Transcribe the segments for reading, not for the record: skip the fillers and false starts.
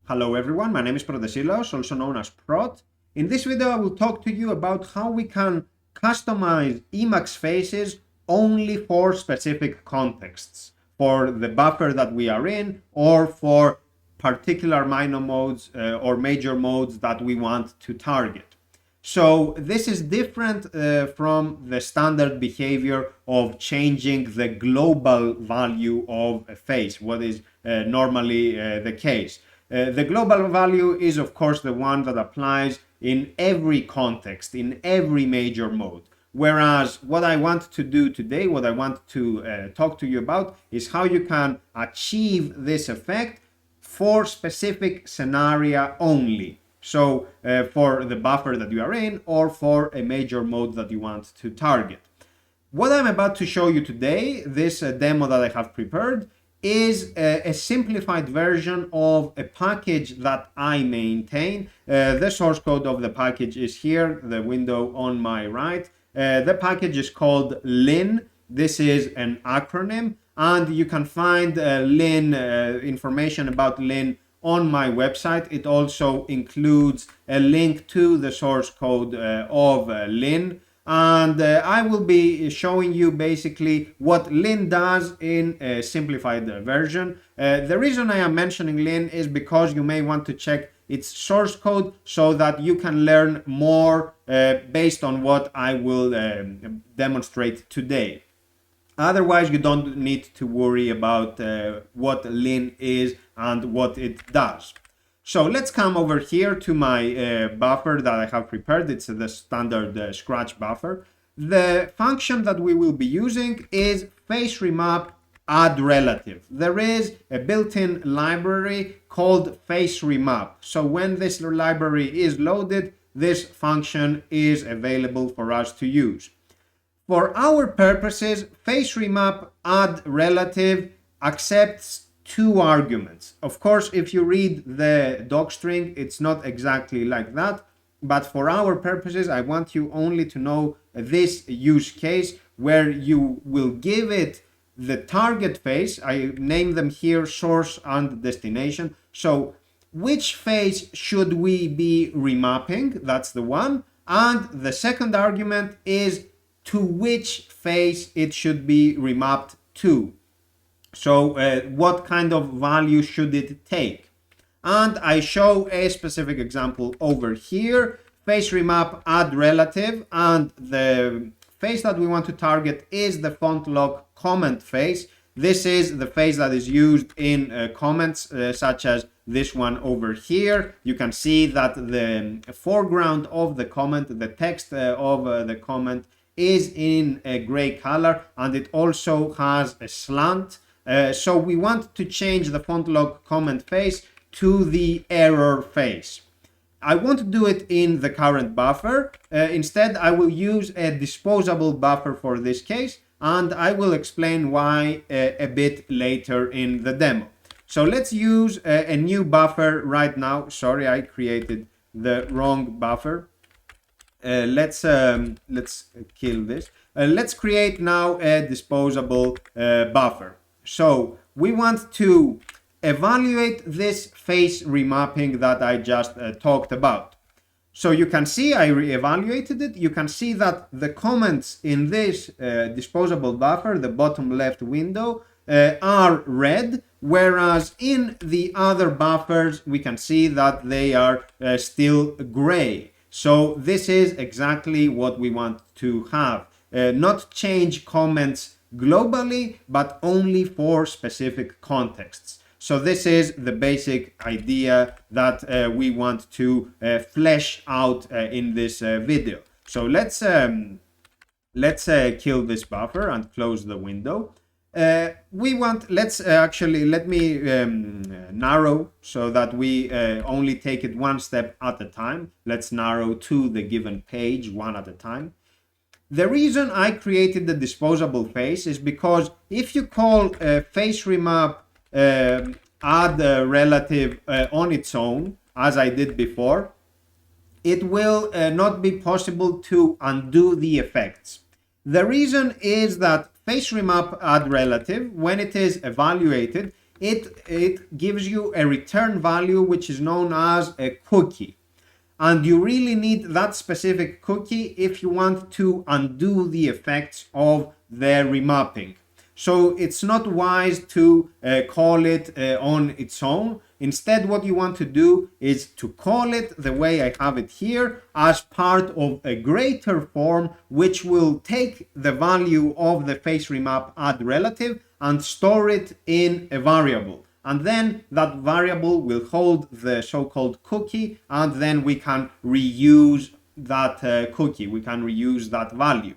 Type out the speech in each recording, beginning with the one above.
Hello everyone, my name is Protesilaos, also known as Prot. In this video I will talk to you about how we can customize Emacs faces only for specific contexts, for the buffer that we are in or for particular minor modes or major modes that we want to target. So this is different from the standard behavior of changing the global value of a face, what is normally the case. The global value is, of course, the one that applies in every context, in every major mode. Whereas what I want to do today, what I want to talk to you about is how you can achieve this effect for specific scenario only. So for the buffer that you are in or for a major mode that you want to target. What I'm about to show you today, this demo that I have prepared, is a simplified version of a package that I maintain. The source code of the package is here, the window on my right. The package is called Lin. This is an acronym, and you can find Lin information about Lin on my website. It also includes a link to the source code of Lin. And I will be showing you basically what Lin does in a simplified version. The reason I am mentioning Lin is because you may want to check its source code so that you can learn more based on what I will demonstrate today. Otherwise, you don't need to worry about what Lin is and what it does. So let's come over here to my buffer that I have prepared. It's the standard Scratch buffer. The function that we will be using is faceremap-add-relative. There is a built-in library called faceremap. So when this library is loaded, this function is available for us to use. For our purposes, faceremap-add-relative accepts two arguments. Of course, if you read the docstring, it's not exactly like that. But for our purposes, I want you only to know this use case where you will give it the target face. I name them here source and destination. So which face should we be remapping? That's the one. And the second argument is to which face it should be remapped to. So what kind of value should it take? And I show a specific example over here, faceremap-add-relative, and the face that we want to target is the font lock comment face. This is the face that is used in comments such as this one over here. You can see that the foreground of the comment, the text of the comment is in a gray color, and it also has a slant. So we want to change the font lock comment face to the error face. I won't do it in the current buffer. Instead, I will use a disposable buffer for this case, and I will explain why a bit later in the demo. So let's use a new buffer right now. Sorry, I created the wrong buffer. Let's kill this. Let's create now a disposable buffer. So we want to evaluate this face remapping that I just talked about. So you can see I re-evaluated it. You can see that the comments in this disposable buffer, the bottom left window, are red, whereas in the other buffers we can see that they are still gray. So this is exactly what we want to have. Not change comments globally, but only for specific contexts. So this is the basic idea that we want to flesh out in this video. So let's kill this buffer and close the window. Let me narrow so that we only take it one step at a time. Let's narrow to the given page one at a time. The reason I created the disposable face is because if you call faceremap-add-relative on its own, as I did before, it will not be possible to undo the effects. The reason is that faceremap-add-relative, when it is evaluated, it gives you a return value which is known as a cookie. And you really need that specific cookie if you want to undo the effects of the remapping. So it's not wise to call it on its own. Instead, what you want to do is to call it the way I have it here as part of a greater form, which will take the value of the faceremapaddrelative and store it in a variable. And then that variable will hold the so-called cookie, and then we can reuse that cookie, we can reuse that value.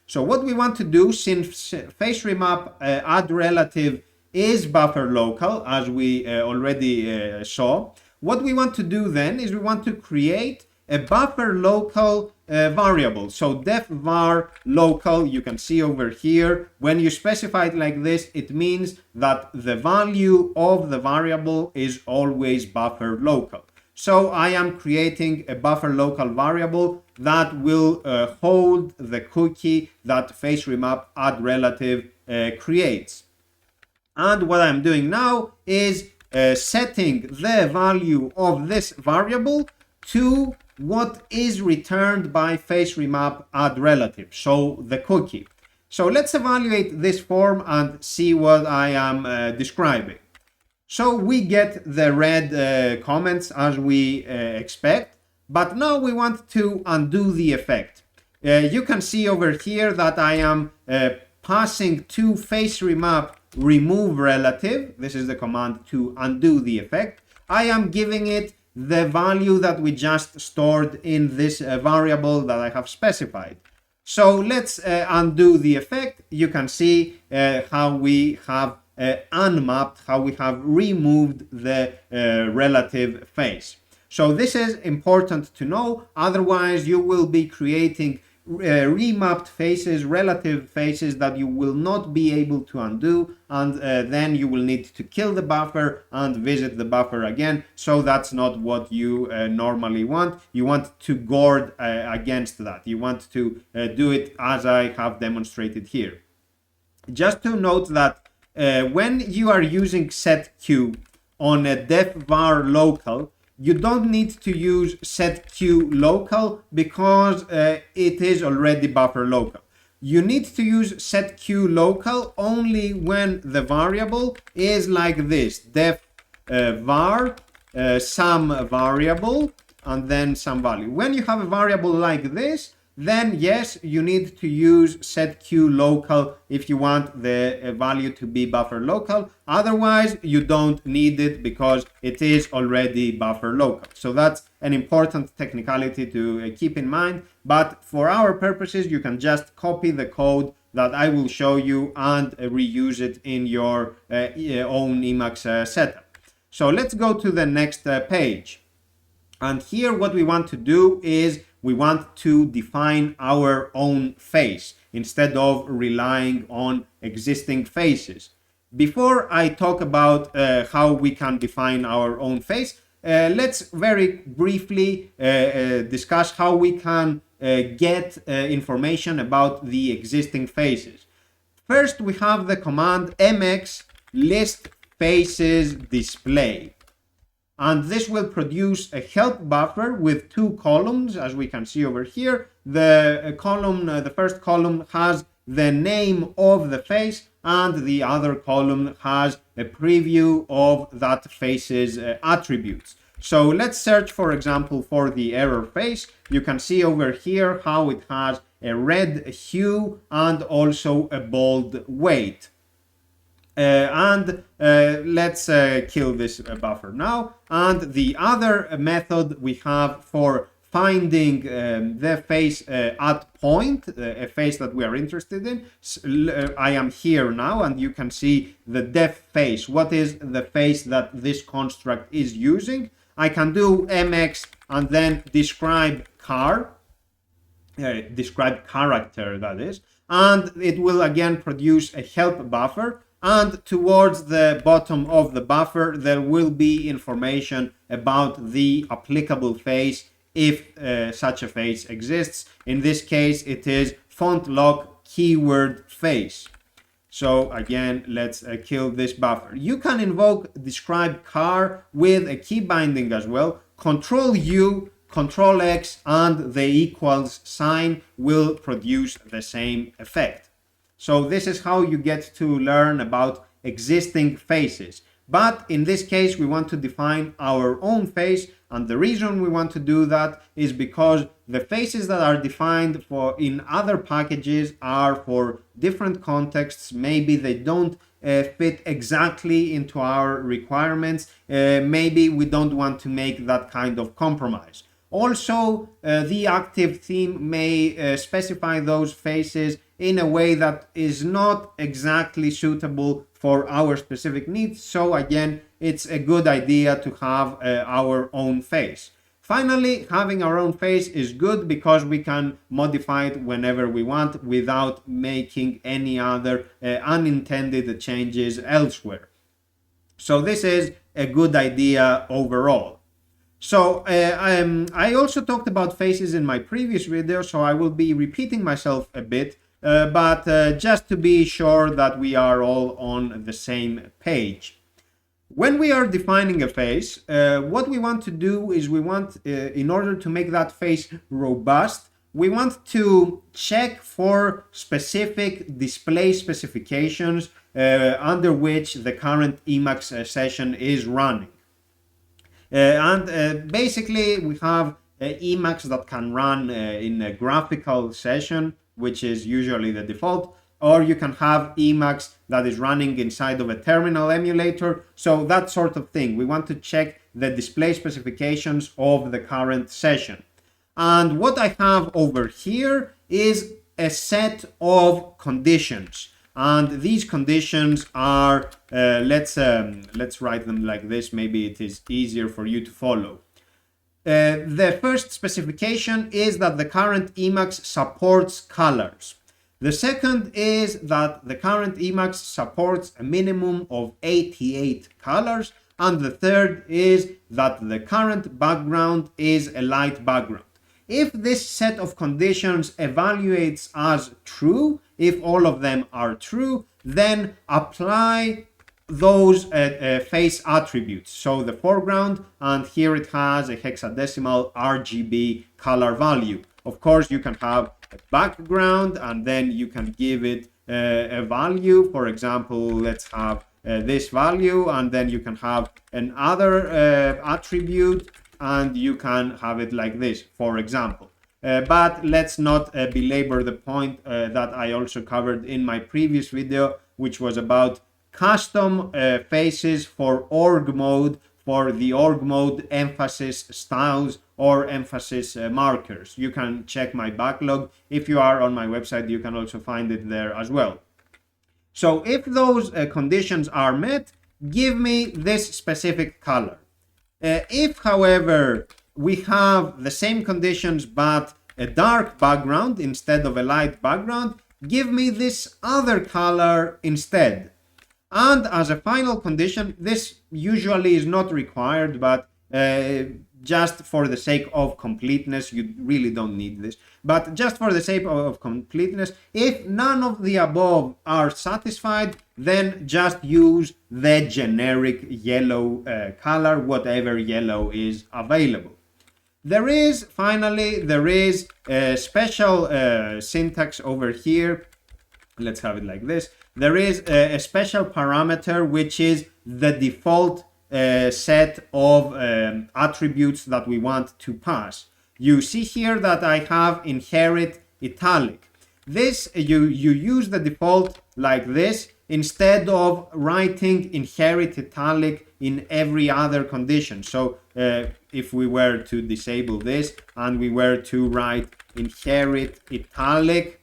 So what we want to do, since faceremapaddrelative is bufferlocal, as we already saw, what we want to do then is we want to create a bufferlocal variable. So def var local, you can see over here, when you specify it like this, it means that the value of the variable is always bufferlocal. So I am creating a bufferlocal variable that will hold the cookie that faceremapaddrelative creates. And what I'm doing now is setting the value of this variable to what is returned by faceremapaddrelative, so the cookie. So let's evaluate this form and see what I am describing. So we get the red comments as we expect, but now we want to undo the effect. You can see over here that I am passing to faceremap-remove-relative. This is the command to undo the effect. I am giving it the value that we just stored in this variable that I have specified. So let's undo the effect. You can see how we have unmapped, how we have removed the relative face. So this is important to know, otherwise you will be creating remapped faces, relative faces that you will not be able to undo, and then you will need to kill the buffer and visit the buffer again. So that's not what you normally want. You want to guard against that. You want to do it as I have demonstrated here. Just to note that when you are using setQ on a def var local, you don't need to use setQ local because it is already buffer local. You need to use setQ local only when the variable is like this, def var some variable and then some value. When you have a variable like this, then yes, you need to use setQ local if you want the value to be buffer local. Otherwise, you don't need it because it is already buffer local. So that's an important technicality to keep in mind. But for our purposes, you can just copy the code that I will show you and reuse it in your own Emacs setup. So let's go to the next page. And here what we want to do is we want to define our own face instead of relying on existing faces. Before I talk about how we can define our own face, let's very briefly discuss how we can get information about the existing faces. First, we have the command Emacs list faces display. And this will produce a help buffer with two columns, as we can see over here. The first column has the name of the face, and the other column has a preview of that face's attributes. So let's search, for example, for the error face. You can see over here how it has a red hue and also a bold weight. Let's kill this buffer now. And the other method we have for finding the face at point, a face that we are interested in. I am here now and you can see the def face. What is the face that this construct is using? I can do Emacs and then describe car, describe character that is, and it will again produce a help buffer. And towards the bottom of the buffer, there will be information about the applicable face if such a face exists. In this case, it is font lock keyword face. So again, let's kill this buffer. You can invoke describe car with a key binding as well. Control U, Control X, and the equals sign will produce the same effect. So this is how you get to learn about existing faces. But in this case, we want to define our own face, and the reason we want to do that is because the faces that are defined for in other packages are for different contexts. Maybe they don't fit exactly into our requirements. Maybe we don't want to make that kind of compromise. Also, the active theme may specify those faces in a way that is not exactly suitable for our specific needs. So again, it's a good idea to have our own face. Finally, having our own face is good because we can modify it whenever we want without making any other unintended changes elsewhere. So this is a good idea overall. So I also talked about faces in my previous video, so I will be repeating myself a bit, but just to be sure that we are all on the same page. When we are defining a face, what we want to do is we want, in order to make that face robust, we want to check for specific display specifications under which the current Emacs session is running. Basically, we have Emacs that can run in a graphical session, which is usually the default, or you can have Emacs that is running inside of a terminal emulator. So that sort of thing. We want to check the display specifications of the current session. And what I have over here is a set of conditions. And these conditions are, let's write them like this. Maybe it is easier for you to follow. The first specification is that the current Emacs supports colors. The second is that the current Emacs supports a minimum of 88 colors. And the third is that the current background is a light background. If this set of conditions evaluates as true, if all of them are true, then apply those face attributes. So the foreground, and here it has a hexadecimal RGB color value. Of course, you can have a background and then you can give it a value. For example, let's have this value, and then you can have another attribute, and you can have it like this, for example. But let's not belabor the point that I also covered in my previous video, which was about custom faces for org mode, for the org mode emphasis styles or emphasis markers. You can check my backlog. If you are on my website, you can also find it there as well. So if those conditions are met, give me this specific color. If, however, we have the same conditions but a dark background instead of a light background, give me this other color instead. And as a final condition, this usually is not required, but just for the sake of completeness, you really don't need this. But just for the sake of completeness, if none of the above are satisfied, then just use the generic yellow color, whatever yellow is available. There is a special syntax over here. Let's have it like this. There is a special parameter which is the default set of attributes that we want to pass. You see here that I have inherit italic. This you use the default like this instead of writing inherit italic in every other condition. So if we were to disable this and we were to write inherit italic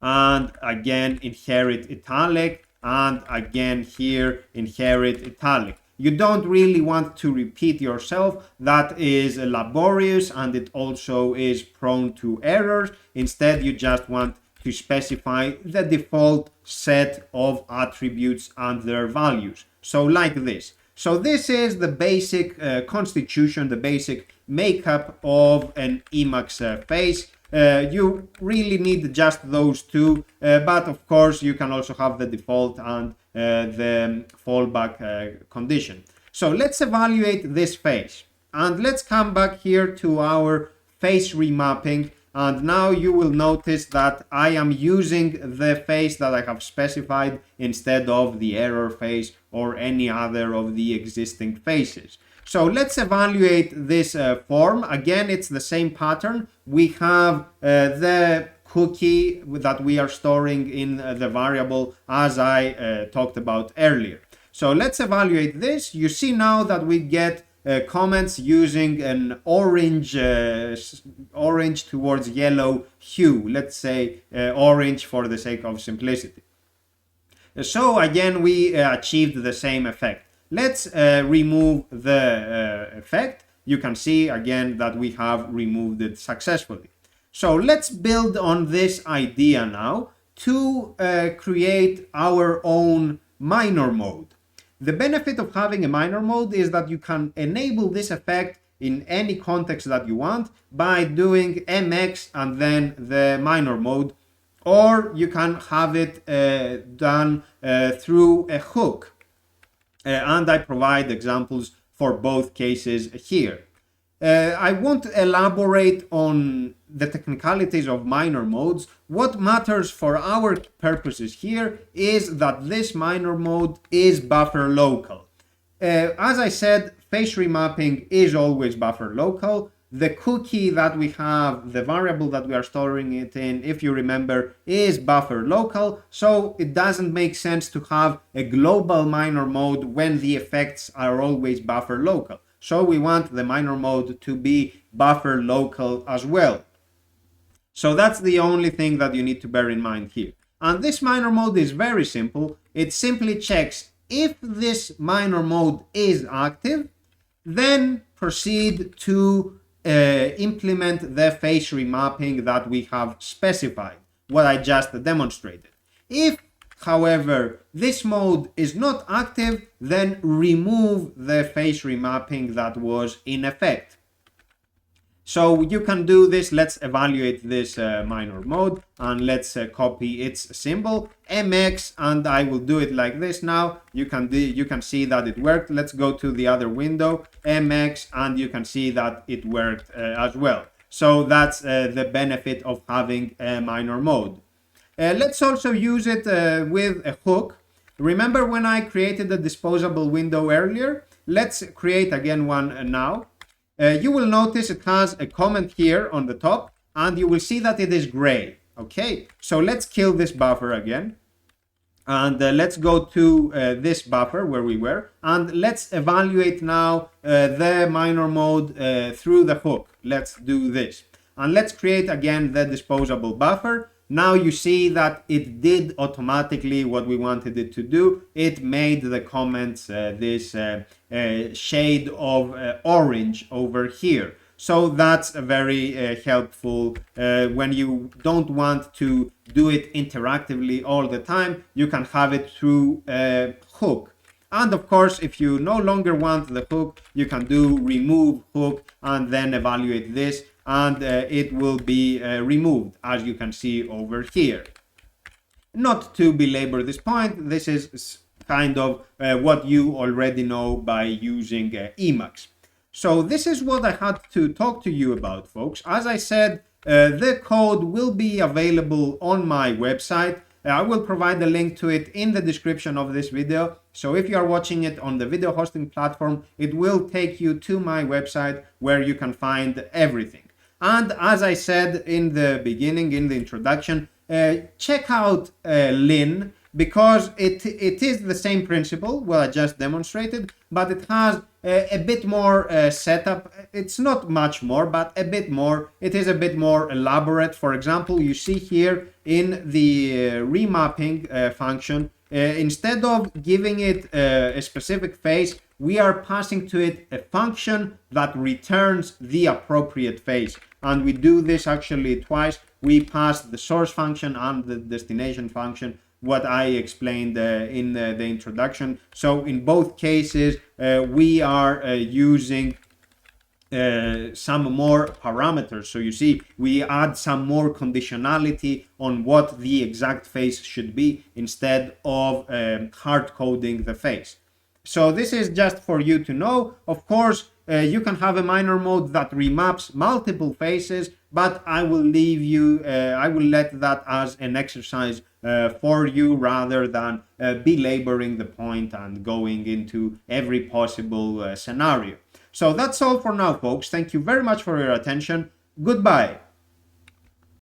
and again inherit italic and again here inherit italic. You don't really want to repeat yourself. That is laborious and it also is prone to errors. Instead, you just want to specify the default set of attributes and their values. So like this. So this is the basic constitution, the basic makeup of an Emacs face. You really need just those two, but of course you can also have the default and the fallback condition. So let's evaluate this face, and let's come back here to our face remapping. And now you will notice that I am using the face that I have specified instead of the error face or any other of the existing faces. So let's evaluate this form. Again, it's the same pattern. We have the cookie that we are storing in the variable as I talked about earlier. So let's evaluate this. You see now that we get comments using an orange towards yellow hue. Let's say orange for the sake of simplicity. So again, we achieved the same effect. Let's remove the effect. You can see again that we have removed it successfully. So let's build on this idea now to create our own minor mode. The benefit of having a minor mode is that you can enable this effect in any context that you want by doing Emacs and then the minor mode, or you can have it done through a hook. And I provide examples for both cases here. I won't elaborate on the technicalities of minor modes. What matters for our purposes here is that this minor mode is buffer local. As I said, face remapping is always buffer local. The cookie that we have, the variable that we are storing it in, if you remember, is buffer local. So it doesn't make sense to have a global minor mode when the effects are always buffer local. So we want the minor mode to be buffer local as well. So that's the only thing that you need to bear in mind here. And this minor mode is very simple. It simply checks if this minor mode is active, then proceed to implement the face remapping that we have specified, what I just demonstrated. If, however, this mode is not active, then remove the face remapping that was in effect. So you can do this. Let's evaluate this minor mode and let's copy its symbol, MX, and I will do it like this now. You can see that it worked. Let's go to the other window, MX, and you can see that it worked as well. So that's the benefit of having a minor mode. Let's also use it with a hook. Remember when I created the disposable window earlier? Let's create again one now. You will notice it has a comment here on the top, and you will see that it is gray. Okay, so let's kill this buffer again. And let's go to this buffer where we were, and let's evaluate now the minor mode through the hook. Let's do this. And let's create again the disposable buffer. Now you see that it did automatically what we wanted it to do. It made the comments this shade of orange over here. So that's very helpful when you don't want to do it interactively all the time. You can have it through a hook. And of course, if you no longer want the hook, you can do remove hook and then evaluate this, and it will be removed, as you can see over here. Not to belabor this point, this is kind of what you already know by using Emacs. So this is what I had to talk to you about, folks. As I said, the code will be available on my website. I will provide a link to it in the description of this video. So if you are watching it on the video hosting platform, it will take you to my website where you can find everything. And as I said in the beginning, in the introduction, check out Lin, because it is the same principle, what I just demonstrated, but it has a bit more setup. It's not much more, but a bit more. It is a bit more elaborate. For example, you see here in the remapping function, instead of giving it a specific face, we are passing to it a function that returns the appropriate face. And we do this actually twice. We pass the source function and the destination function, what I explained in the introduction. So in both cases, we are using some more parameters. So you see, we add some more conditionality on what the exact face should be instead of hard coding the face. So this is just for you to know. Of course, you can have a minor mode that remaps multiple faces, but I will leave you, I will let that as an exercise for you rather than belaboring the point and going into every possible scenario. So that's all for now, folks. Thank you very much for your attention. Goodbye.